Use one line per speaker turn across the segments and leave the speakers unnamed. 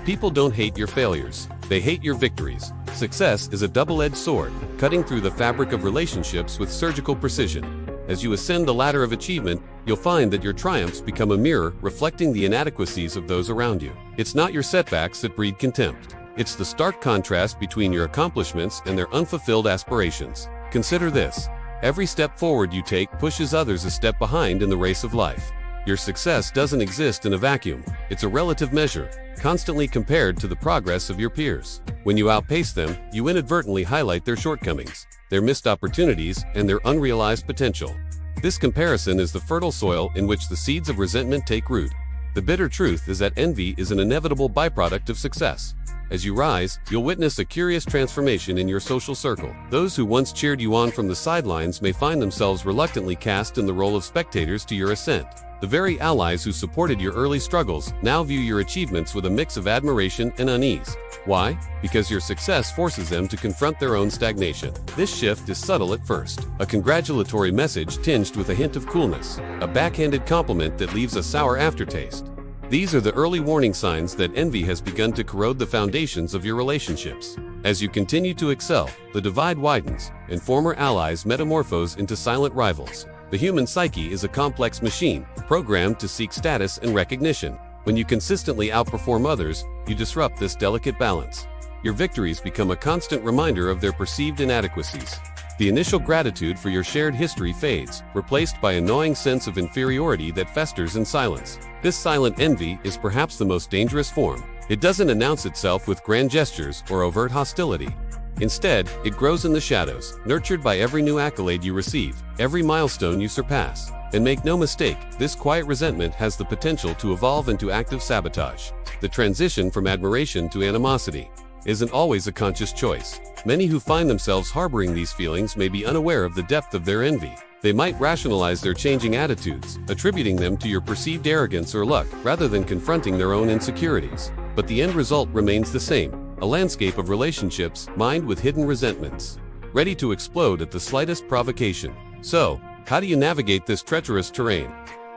People don't hate your failures, they hate your victories. Success is a double-edged sword, cutting through the fabric of relationships with surgical precision. As you ascend the ladder of achievement, you'll find that your triumphs become a mirror reflecting the inadequacies of those around you. It's not your setbacks that breed contempt. It's the stark contrast between your accomplishments and their unfulfilled aspirations. Consider this. Every step forward you take pushes others a step behind in the race of life. Your success doesn't exist in a vacuum. It's a relative measure, constantly compared to the progress of your peers. When you outpace them, you inadvertently highlight their shortcomings, their missed opportunities, and their unrealized potential. This comparison is the fertile soil in which the seeds of resentment take root. The bitter truth is that envy is an inevitable byproduct of success. As you rise, you'll witness a curious transformation in your social circle. Those who once cheered you on from the sidelines may find themselves reluctantly cast in the role of spectators to your ascent. The very allies who supported your early struggles now view your achievements with a mix of admiration and unease. Why? Because your success forces them to confront their own stagnation. This shift is subtle at first. A congratulatory message tinged with a hint of coolness. A backhanded compliment that leaves a sour aftertaste. These are the early warning signs that envy has begun to corrode the foundations of your relationships. As you continue to excel, the divide widens, and former allies metamorphose into silent rivals. The human psyche is a complex machine, programmed to seek status and recognition. When you consistently outperform others, you disrupt this delicate balance. Your victories become a constant reminder of their perceived inadequacies. The initial gratitude for your shared history fades, replaced by a gnawing sense of inferiority that festers in silence. This silent envy is perhaps the most dangerous form. It doesn't announce itself with grand gestures or overt hostility. Instead, it grows in the shadows, nurtured by every new accolade you receive, every milestone you surpass. And make no mistake, this quiet resentment has the potential to evolve into active sabotage. The transition from admiration to animosity isn't always a conscious choice. Many who find themselves harboring these feelings may be unaware of the depth of their envy. They might rationalize their changing attitudes, attributing them to your perceived arrogance or luck, rather than confronting their own insecurities. But the end result remains the same. A landscape of relationships mined with hidden resentments, ready to explode at the slightest provocation. So, how do you navigate this treacherous terrain?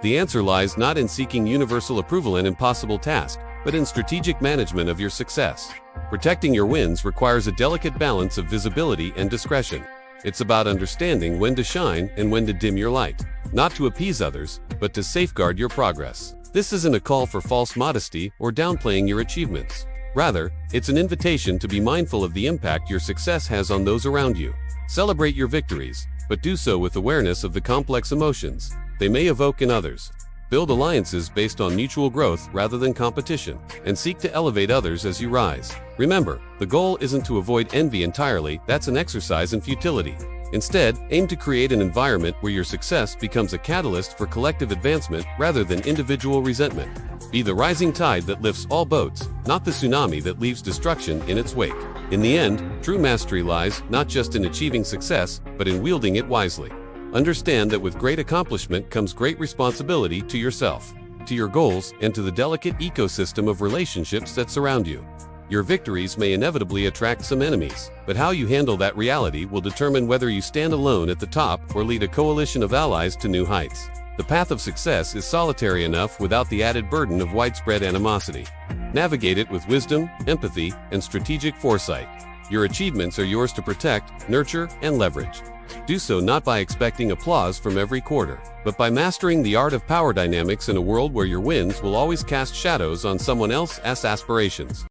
The answer lies not in seeking universal approval, an impossible task, but in strategic management of your success. Protecting your wins requires a delicate balance of visibility and discretion. It's about understanding when to shine and when to dim your light, not to appease others, but to safeguard your progress. This isn't a call for false modesty or downplaying your achievements. Rather, it's an invitation to be mindful of the impact your success has on those around you. Celebrate your victories, but do so with awareness of the complex emotions they may evoke in others. Build alliances based on mutual growth rather than competition, and seek to elevate others as you rise. Remember, the goal isn't to avoid envy entirely. That's an exercise in futility. Instead, aim to create an environment where your success becomes a catalyst for collective advancement rather than individual resentment. Be the rising tide that lifts all boats, not the tsunami that leaves destruction in its wake. In the end, true mastery lies not just in achieving success, but in wielding it wisely. Understand that with great accomplishment comes great responsibility to yourself, to your goals, and to the delicate ecosystem of relationships that surround you. Your victories may inevitably attract some enemies, but how you handle that reality will determine whether you stand alone at the top or lead a coalition of allies to new heights. The path of success is solitary enough without the added burden of widespread animosity. Navigate it with wisdom, empathy, and strategic foresight. Your achievements are yours to protect, nurture, and leverage. Do so not by expecting applause from every quarter, but by mastering the art of power dynamics in a world where your wins will always cast shadows on someone else's aspirations.